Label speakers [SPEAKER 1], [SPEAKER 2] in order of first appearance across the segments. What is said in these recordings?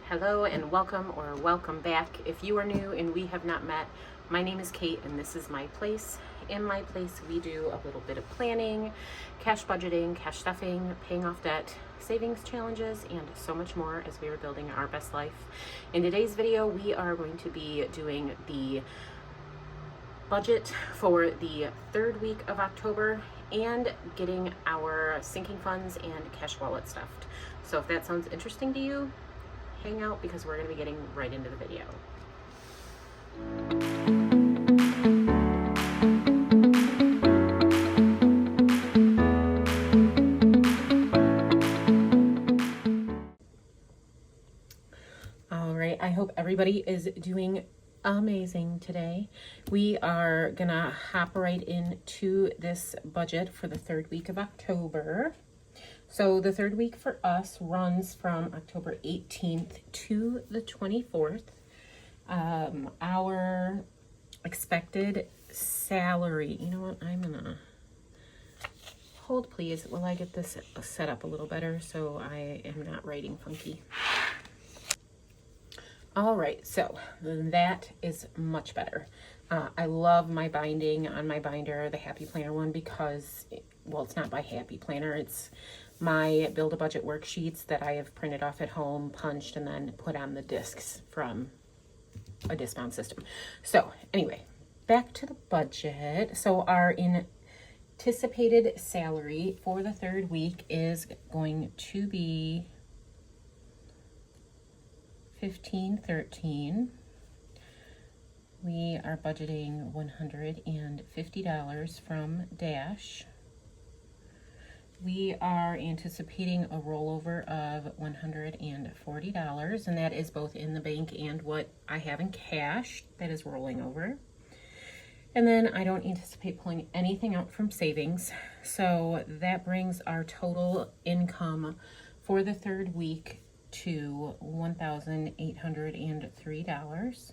[SPEAKER 1] Hello and welcome or welcome back. If you are new and we have not met, my name is Kate and this is my place. In my place, we do a little bit of planning, cash budgeting, cash stuffing, paying off debt, savings challenges, and so much more as we are building our best life. In today's video, we are going to be doing the budget for the third week of October and getting our sinking funds and cash wallet stuffed. So if that sounds interesting to you, hang out because we're going to be getting right into the video. All right, I hope everybody is doing amazing today. We are gonna hop right into this budget for the third week of October. So the third week for us runs from October 18th to the 24th. Our expected salary, you know what, I'm gonna hold please while I get this set up a little better so I am not writing funky. All right, so that is much better. I love my binding on my binder, the Happy Planner one, because, well, it's not by Happy Planner, it's my Build a Budget worksheets that I have printed off at home, punched, and then put on the discs from a discount system. So anyway, back to the budget. So our anticipated salary for the third week is going to be $15.13. We are budgeting $150 from Dash. We are anticipating a rollover of $140, and that is both in the bank and what I have in cash that is rolling over. And then I don't anticipate pulling anything out from savings, so that brings our total income for the third week to $1,803.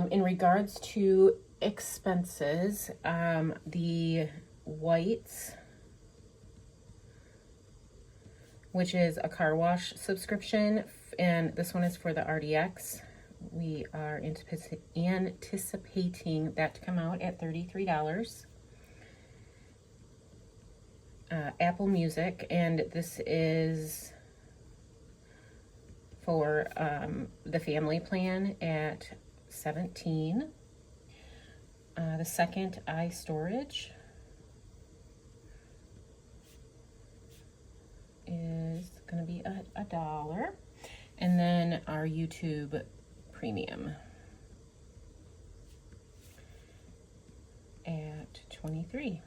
[SPEAKER 1] In regards to expenses, the Whites, which is a car wash subscription, and this one is for the RDX. We are anticipating that to come out at $33. Apple Music, and this is for the family plan at $17. The second iStorage is going to be $1, and then our YouTube Premium at $23.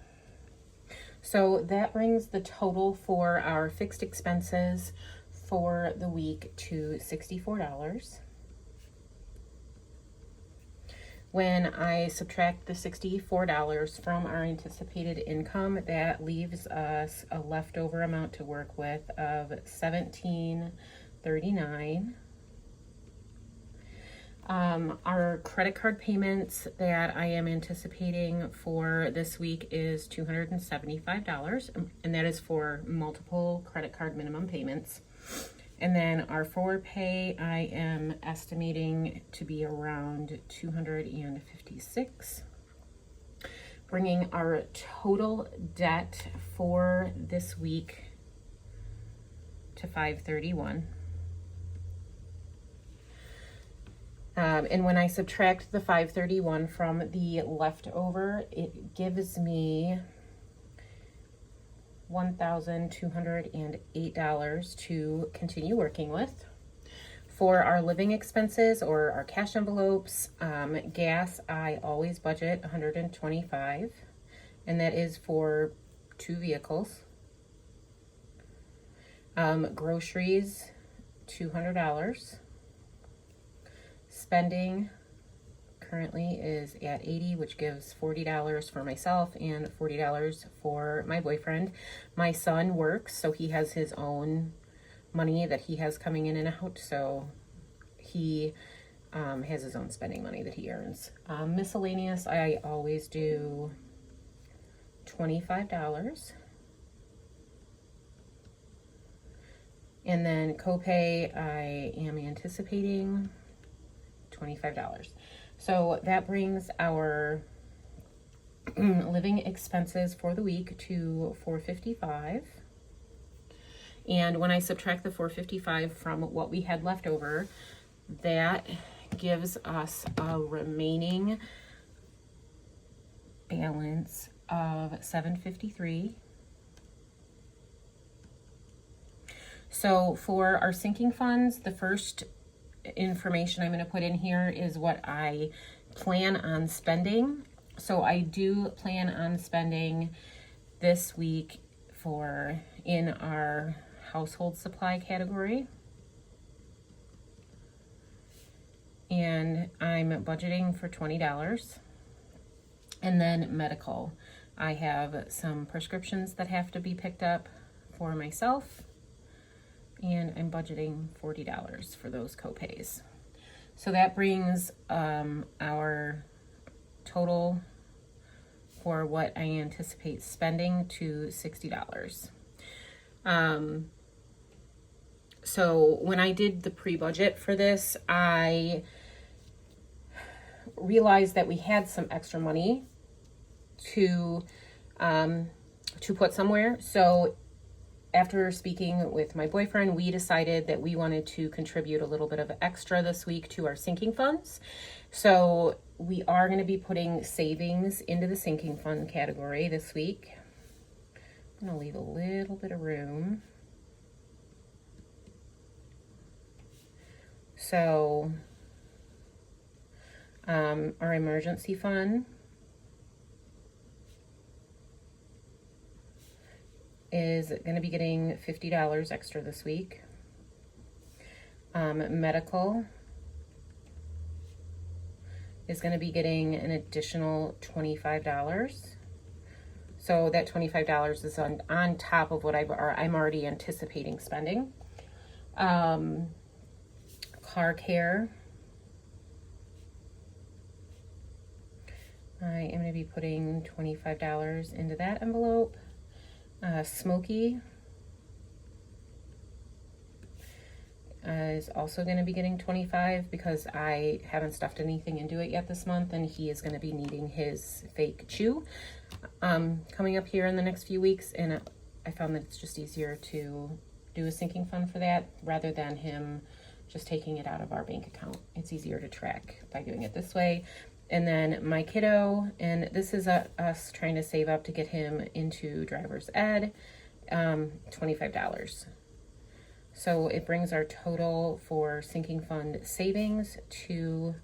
[SPEAKER 1] So that brings the total for our fixed expenses for the week to $64. When I subtract the $64 from our anticipated income, that leaves us a leftover amount to work with of $17.39. Our credit card payments that I am anticipating for this week is $275, and that is for multiple credit card minimum payments. And then our forward pay, I am estimating to be around $256, bringing our total debt for this week to $531. And when I subtract the $531 from the leftover, it gives me $1,208 to continue working with. For our living expenses or our cash envelopes, gas, I always budget $125, and that is for 2 vehicles. Groceries, $200. Spending currently is at $80, which gives $40 for myself and $40 for my boyfriend. My son works, so he has his own money that he has coming in and out, so he has his own spending money that he earns. Miscellaneous, I always do $25. And then copay, I am anticipating $25. So that brings our living expenses for the week to $455. And when I subtract the $455 from what we had left over, that gives us a remaining balance of $753. So for our sinking funds, the first information I'm going to put in here is what I plan on spending. So I do plan on spending this week in our household supply category. And I'm budgeting for $20. And then medical. I have some prescriptions that have to be picked up for myself, and I'm budgeting $40 for those copays. So that brings our total for what I anticipate spending to $60. So when I did the pre-budget for this, I realized that we had some extra money to put somewhere. So after speaking with my boyfriend, we decided that we wanted to contribute a little bit of extra this week to our sinking funds. So we are going to be putting savings into the sinking fund category this week. I'm going to leave a little bit of room. So our emergency fund is going to be getting $50 extra this week. Medical is going to be getting an additional $25. So that $25 is on top of what I'm already anticipating spending. Car care, I am going to be putting $25 into that envelope. Smokey is also going to be getting $25 because I haven't stuffed anything into it yet this month, and he is going to be needing his fake chew coming up here in the next few weeks, and I found that it's just easier to do a sinking fund for that rather than him just taking it out of our bank account. It's easier to track by doing it this way. And then my kiddo, and this is us trying to save up to get him into driver's ed, $25. So it brings our total for sinking fund savings to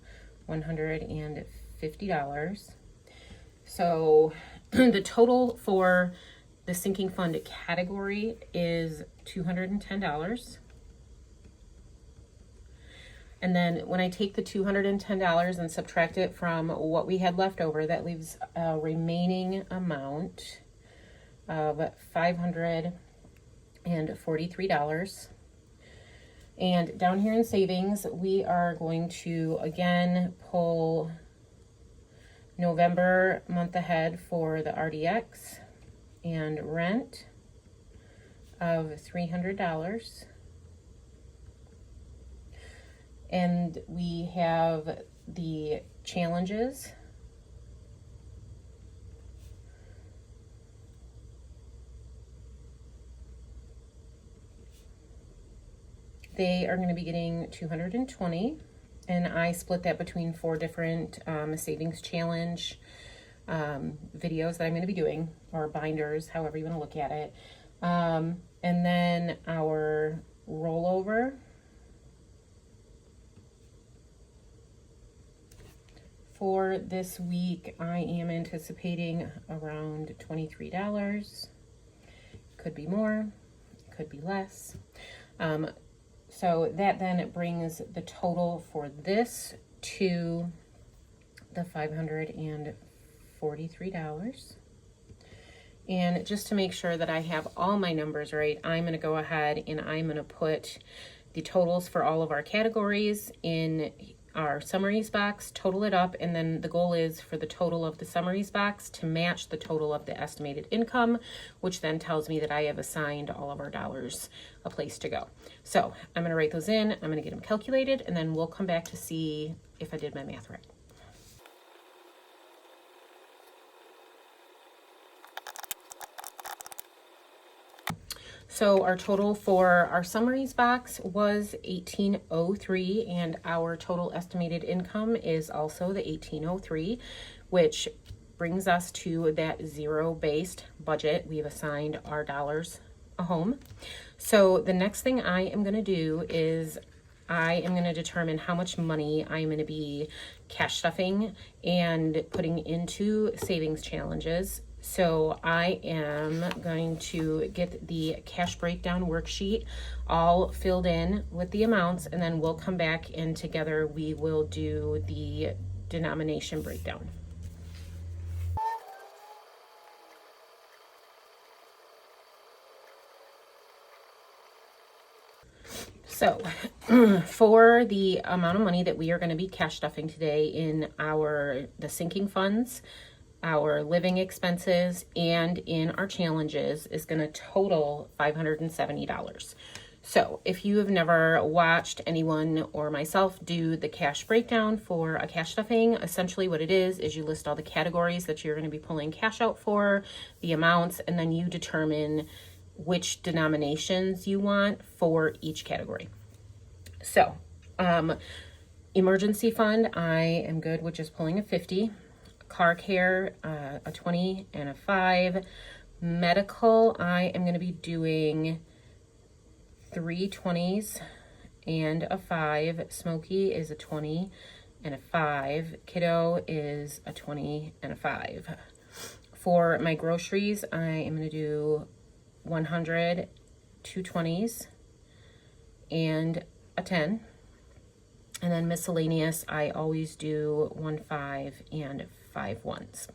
[SPEAKER 1] $150. So the total for the sinking fund category is $210. And then when I take the $210 and subtract it from what we had left over, that leaves a remaining amount of $543. And down here in savings, we are going to again pull November month ahead for the RDX and rent of $300. And we have the challenges. They are going to be getting $220, and I split that between 4 different savings challenge videos that I'm going to be doing, or binders, however you want to look at it. And then our rollover for this week, I am anticipating around $23. Could be more, could be less. So that then brings the total for this to the $543. And just to make sure that I have all my numbers right, I'm going to go ahead and I'm going to put the totals for all of our categories in our summaries box, total it up, and then the goal is for the total of the summaries box to match the total of the estimated income, which then tells me that I have assigned all of our dollars a place to go. So I'm going to write those in, I'm going to get them calculated, and then we'll come back to see if I did my math right. So our total for our summaries box was $1,803, and our total estimated income is also the $1,803, which brings us to that zero-based budget. We've assigned our dollars a home. So the next thing I am going to do is I am going to determine how much money I'm going to be cash stuffing and putting into savings challenges. So I am going to get the cash breakdown worksheet all filled in with the amounts, and then we'll come back and together we will do the denomination breakdown. So for the amount of money that we are going to be cash stuffing today in the sinking funds, our living expenses, and in our challenges is going to total $570. So if you have never watched anyone or myself do the cash breakdown for a cash stuffing, essentially what it is you list all the categories that you're going to be pulling cash out for, the amounts, and then you determine which denominations you want for each category. So emergency fund, I am good with just pulling a 50. Car care, a 20 and a 5. Medical, I am going to be doing 3 20s and a 5. Smokey is a 20 and a 5. Kiddo is a 20 and a 5. For my groceries, I am going to do 100, 2 20s, and a 10. And then miscellaneous, I always do 1 5 and 5 ones.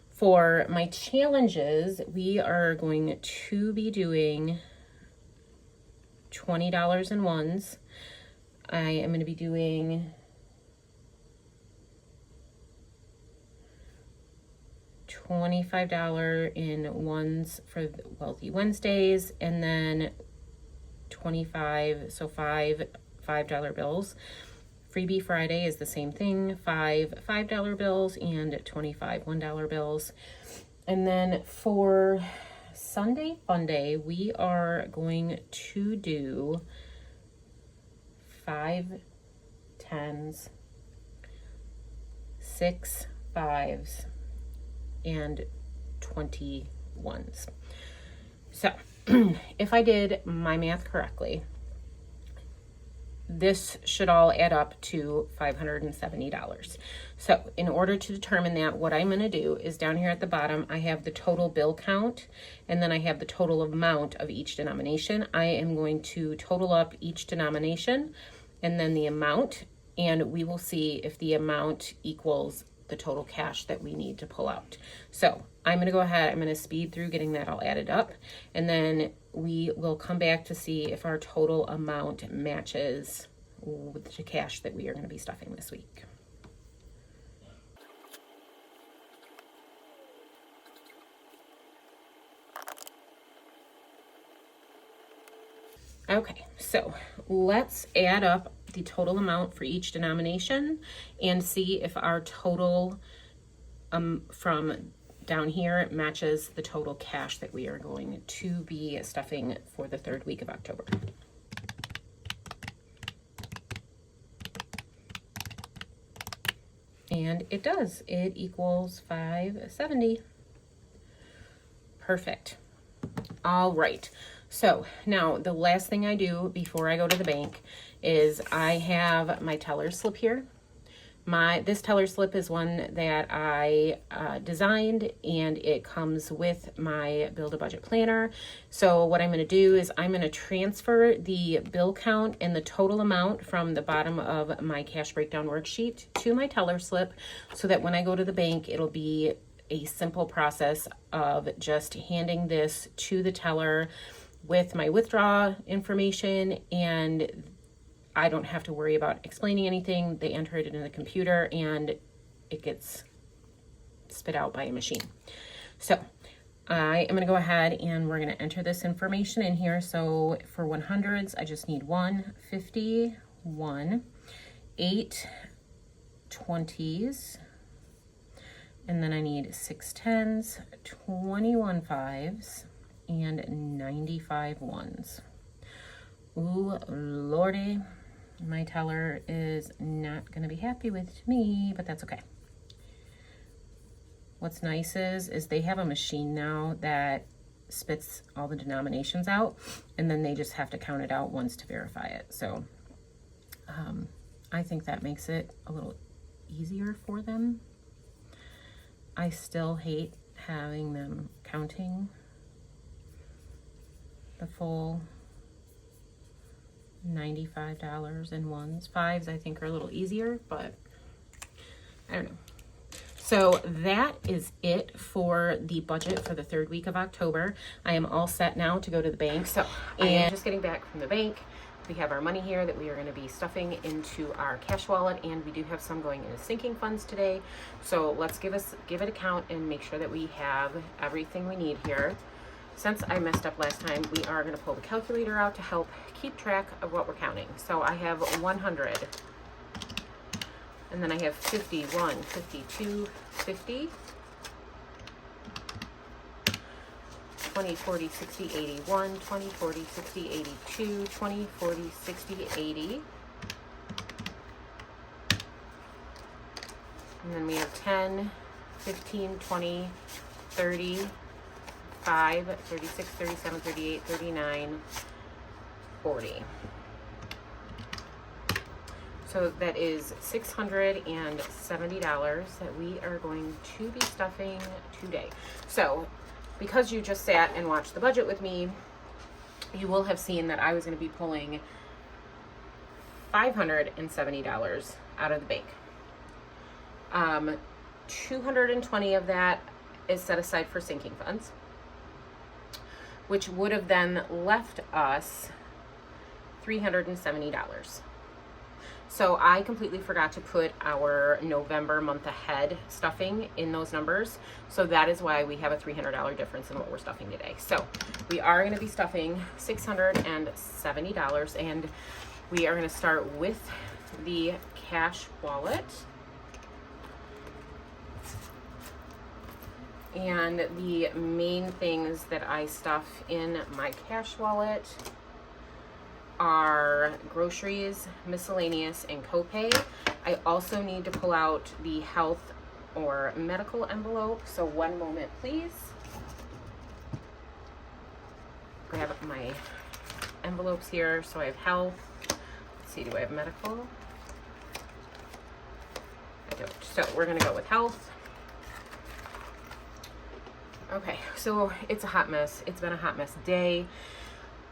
[SPEAKER 1] For my challenges, we are going to be doing $20 in ones. I am going to be doing $25 in ones for Wealthy Wednesdays, and then 25, so $5 bills. Freebie Friday is the same thing, 5 $5 bills and 25 $1 bills. And then for Sunday Fun Day, we are going to do 5 10s, 6 5s, and 20 ones. So if I did my math correctly, this should all add up to $570. So in order to determine that, what I'm going to do is down here at the bottom, I have the total bill count, and then I have the total amount of each denomination. I am going to total up each denomination and then the amount, and we will see if the amount equals the total cash that we need to pull out. So I'm going to go ahead, I'm going to speed through getting that all added up, and then we will come back to see if our total amount matches with the cash that we are going to be stuffing this week. Okay, so let's add up the total amount for each denomination and see if our total from down here matches the total cash that we are going to be stuffing for the third week of October. And it does. It equals 570. Perfect. All right. So now the last thing I do before I go to the bank is I have my teller slip here. This teller slip is one that I designed, and it comes with my Build a Budget Planner. So what I'm going to do is I'm going to transfer the bill count and the total amount from the bottom of my cash breakdown worksheet to my teller slip, so that when I go to the bank, it'll be a simple process of just handing this to the teller with my withdrawal information and I don't have to worry about explaining anything. They enter it in the computer and it gets spit out by a machine. So I am going to go ahead and we're going to enter this information in here. So for 100s, I just need 1, 50, 1, 8 20s, and then I need 6 10s, 21 5s, and 95 1s. Ooh, Lordy, my teller is not going to be happy with me, but that's okay. What's nice is they have a machine now that spits all the denominations out, and then they just have to count it out once to verify it. So I think that makes it a little easier for them. I still hate having them counting the full $95 in ones. Fives I think are a little easier, but I don't know. So that is it for the budget for the 3rd week of October. I am all set now to go to the bank. So I am just getting back from the bank. We have our money here that we are going to be stuffing into our cash wallet, and we do have some going into sinking funds today. So let's give it a count and make sure that we have everything we need here. Since I messed up last time, we are going to pull the calculator out to help keep track of what we're counting. So I have 100, and then I have 51, 52, 50, 20, 40, 60, 81, 20, 40, 60, 82, 20, 40, 60, 80. And then we have 10, 15, 20, 30, 5, 36, 37, 38, 39, 40. So that is $670 that we are going to be stuffing today. So because you just sat and watched the budget with me, you will have seen that I was going to be pulling $570 out of the bank. 220 of that is set aside for sinking funds, which would have then left us $370. So I completely forgot to put our November month ahead stuffing in those numbers. So that is why we have a $300 difference in what we're stuffing today. So we are going to be stuffing $670, and we are going to start with the cash wallet. And the main things that I stuff in my cash wallet are groceries, miscellaneous, and copay. I also need to pull out the health or medical envelope. So one moment, please. Grab my envelopes here. So I have health. Let's see, do I have medical? I don't. So we're gonna go with health. Okay, so it's a hot mess. It's been a hot mess day.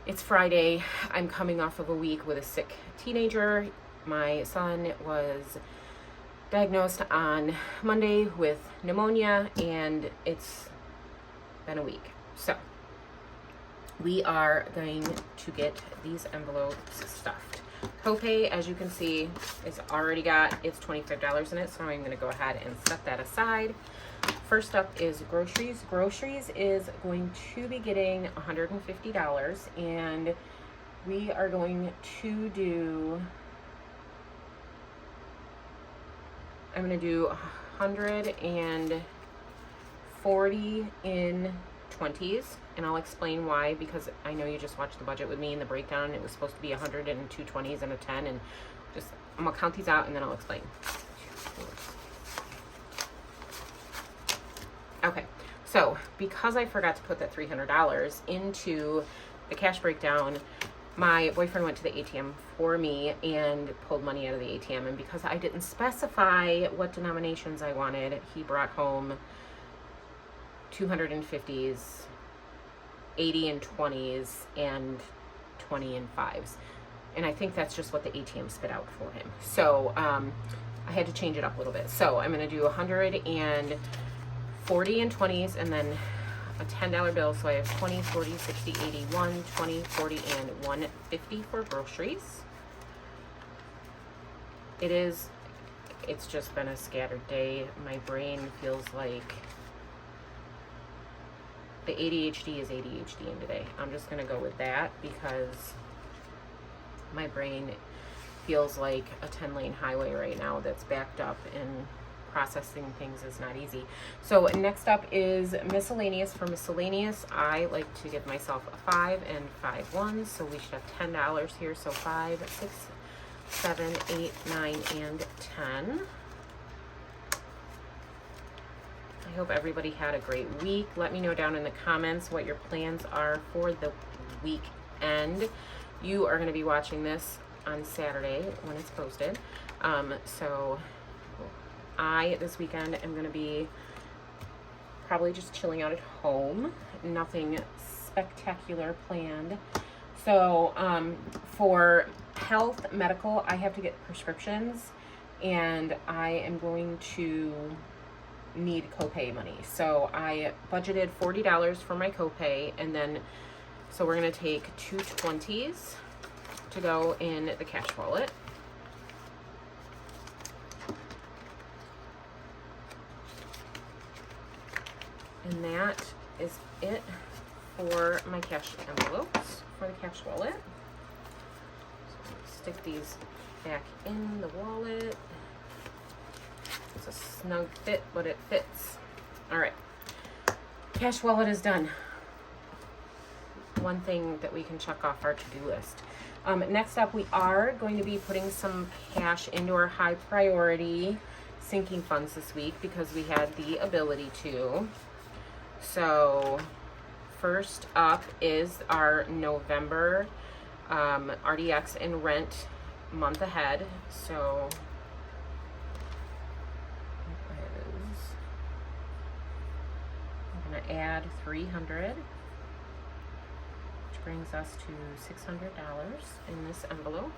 [SPEAKER 1] It's Friday. I'm coming off of a week with a sick teenager. My son was diagnosed on Monday with pneumonia, and it's been a week. So we are going to get these envelopes stuffed. Copay, as you can see, is already got its $25 in it, so I'm going to go ahead and set that aside. First up is groceries. Groceries is going to be getting $150, and we are going to do, I'm going to do 140 in 20s, and I'll explain why, because I know you just watched the budget with me in the breakdown. It was supposed to be 100 and 2 20s and a 10, and just, I'm going to count these out and then I'll explain. Okay, so because I forgot to put that $300 into the cash breakdown, my boyfriend went to the ATM for me and pulled money out of the ATM. And because I didn't specify what denominations I wanted, he brought home 250s, 80 and 20s, and 20 and 5s. And I think that's just what the ATM spit out for him. So I had to change it up a little bit. So I'm going to do 140 and 20s, and then a $10 bill. So I have 20, 40, 60, 80, 1, 20, 40, and 150 for groceries. It's just been a scattered day. My brain feels like the ADHD is ADHDing today. I'm just going to go with that because my brain feels like a 10-lane highway right now that's backed up, and processing things is not easy. So next up is miscellaneous. For miscellaneous, I like to give myself a 5 and 5 ones. So we should have $10 here. So 5, 6, 7, 8, 9, and 10. I hope everybody had a great week. Let me know down in the comments what your plans are for the weekend. You are going to be watching this on Saturday when it's posted. So I, this weekend, am going to be probably just chilling out at home. Nothing spectacular planned. So for health, medical, I have to get prescriptions, and I am going to need copay money. So I budgeted $40 for my copay, and then so we're going to take 2 20s to go in the cash wallet. And that is it for my cash envelopes for the cash wallet. So stick these back in the wallet. It's a snug fit, but it fits. All right, cash wallet is done. One thing that we can check off our to-do list. Next up, we are going to be putting some cash into our high priority sinking funds this week because we had the ability to. So first up is our November RDX and rent month ahead. So I'm going to add 300, which brings us to $600 in this envelope.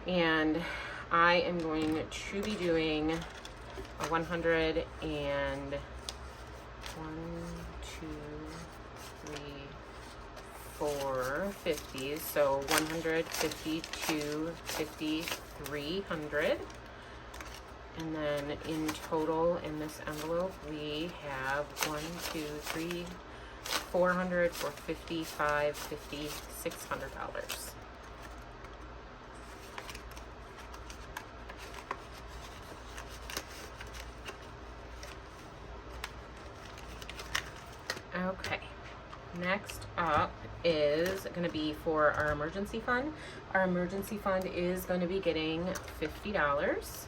[SPEAKER 1] And I am going to be doing a 100 and 1, 2, 3, 4 50s. So 150, 250, 300. And then in total in this envelope, we have 1, 2, 3, 400, 450, 550, $600. Okay, next up is going to be for our emergency fund. Our emergency fund is going to be getting $50.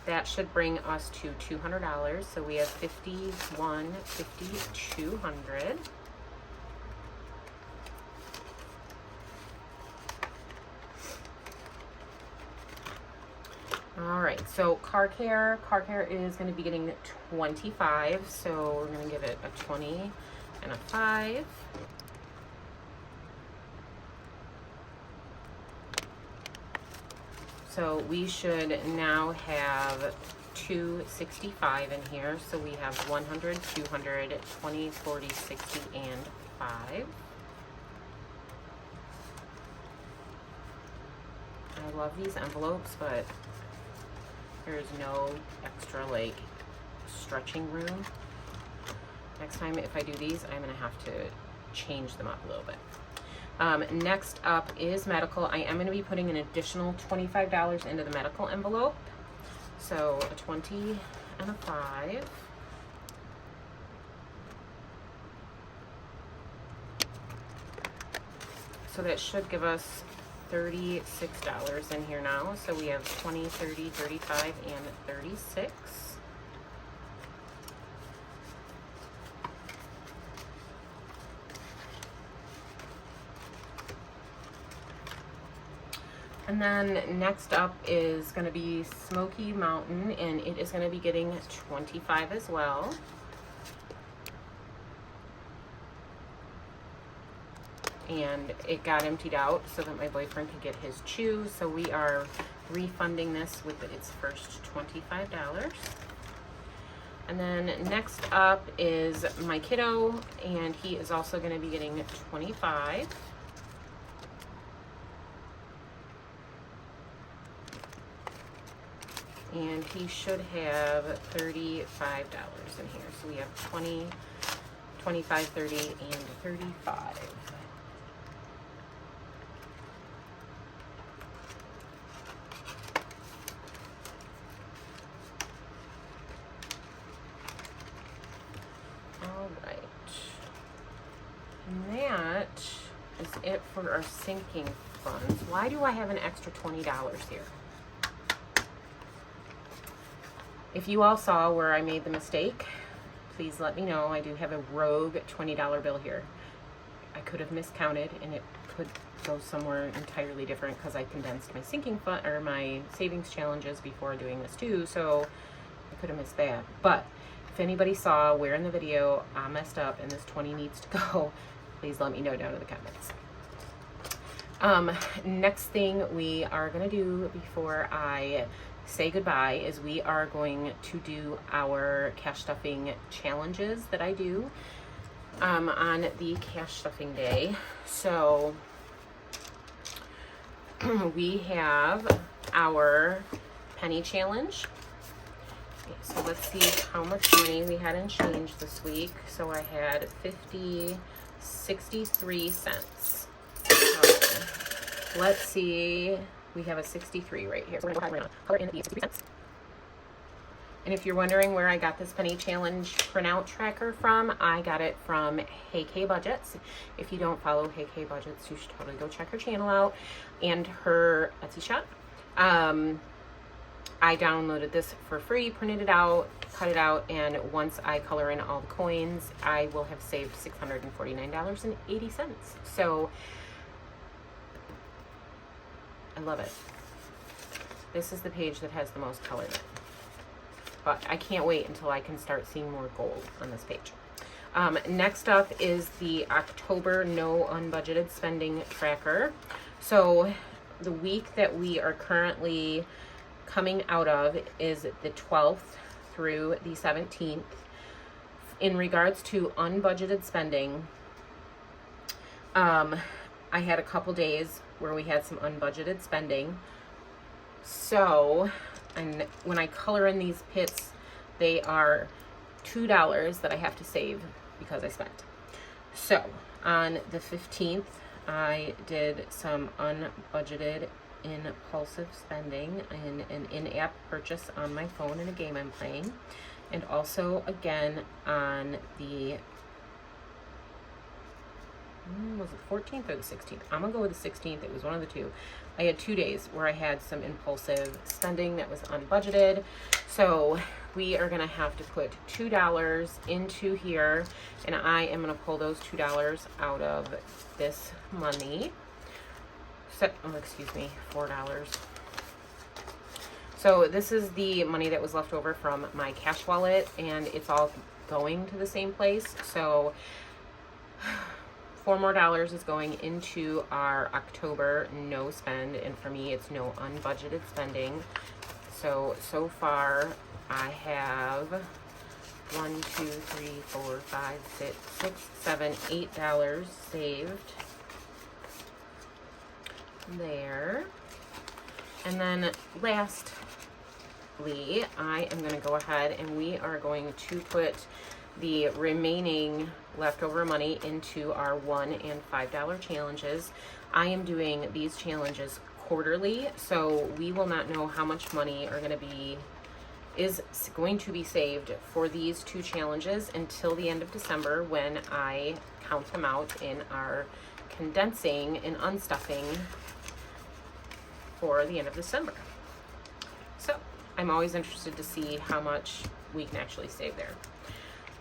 [SPEAKER 1] That should bring us to $200. So we have 51, 50, 200. All right, so car care is going to be getting 25. So we're going to give it a 20 and a 5. So we should now have 265 in here. So we have 100, 200, 20, 40, 60, and 5. I love these envelopes, but there's no extra like stretching room. Next time if I do these, I'm gonna have to change them up a little bit. Next up is medical. I am going to be putting an additional $25 into the medical envelope. So a 20 and a 5. So that should give us $36 in here now. So we have 20, 30, 35, and 36. And then next up is going to be Smoky Mountain, and it is going to be getting 25 as well. And it got emptied out so that my boyfriend could get his chew. So we are refunding this with its first $25. And then next up is my kiddo, and he is also going to be getting 25. And he should have $35 in here. So we have 20, 25, 30, and 35. All right. And that is it for our sinking funds. Why do I have an extra $20 here? If you all saw where I made the mistake, please let me know. I do have a rogue $20 bill here. I could have miscounted and it could go somewhere entirely different because I condensed my sinking fund or my savings challenges before doing this too, so I could have missed that. But if anybody saw where in the video I messed up and this 20 needs to go, please let me know down in the comments. Next thing we are gonna do before I say goodbye is we are going to do our cash stuffing challenges that I do on the cash stuffing day. So we have our penny challenge. Okay, so let's see how much money we had in change this week. So I had 63 cents. So let's see. We have a 63 right here. So we're going to go ahead and color in the 63 cents. And if you're wondering where I got this penny challenge printout tracker from, I got it from Hey K Budgets. If you don't follow Hey K Budgets, you should totally go check her channel out and her Etsy shop. I downloaded this for free, printed it out, cut it out, and once I color in all the coins, I will have saved $649.80. So I love it. This is the page that has the most color in it. But I can't wait until I can start seeing more gold on this page. Next up is the October No Unbudgeted Spending Tracker. So the week that we are currently coming out of is the 12th through the 17th. In regards to unbudgeted spending, I had a couple days where we had some unbudgeted spending. So, and when I color in these pits, they are $2 that I have to save because I spent. So, on the 15th, I did some unbudgeted impulsive spending in an in-app purchase on my phone in a game I'm playing. And also, again, on the was it 14th or the 16th? I'm gonna go with the 16th. It was one of the two. I had 2 days where I had some impulsive spending that was unbudgeted. So we are gonna have to put $2 into here, and I am gonna pull those $2 out of this money. $4. So this is the money that was left over from my cash wallet, and it's all going to the same place. So $4 more is going into our October no spend, and for me it's no unbudgeted spending. So far I have $8 saved there. And then lastly, I am going to go ahead and we are going to put the remaining leftover money into our $1 and $5 challenges. I am doing these challenges quarterly, so we will not know how much money is going to be saved for these two challenges until the end of December, when I count them out in our condensing and unstuffing for the end of December. So I'm always interested to see how much we can actually save there.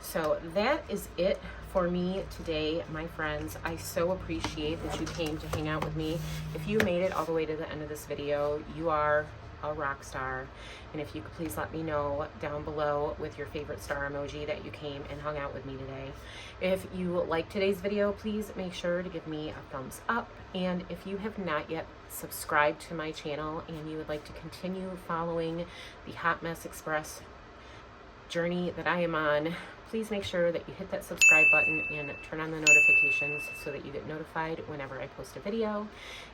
[SPEAKER 1] So that is it for me today, my friends. I so appreciate that you came to hang out with me. If you made it all the way to the end of this video, you are a rock star. And if you could please let me know down below with your favorite star emoji that you came and hung out with me today. If you liked today's video, please make sure to give me a thumbs up. And if you have not yet subscribed to my channel and you would like to continue following the Hot Mess Express journey that I am on, please make sure that you hit that subscribe button and turn on the notifications so that you get notified whenever I post a video.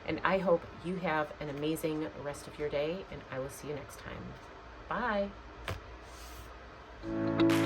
[SPEAKER 1] And I hope you have an amazing rest of your day, and I will see you next time. Bye.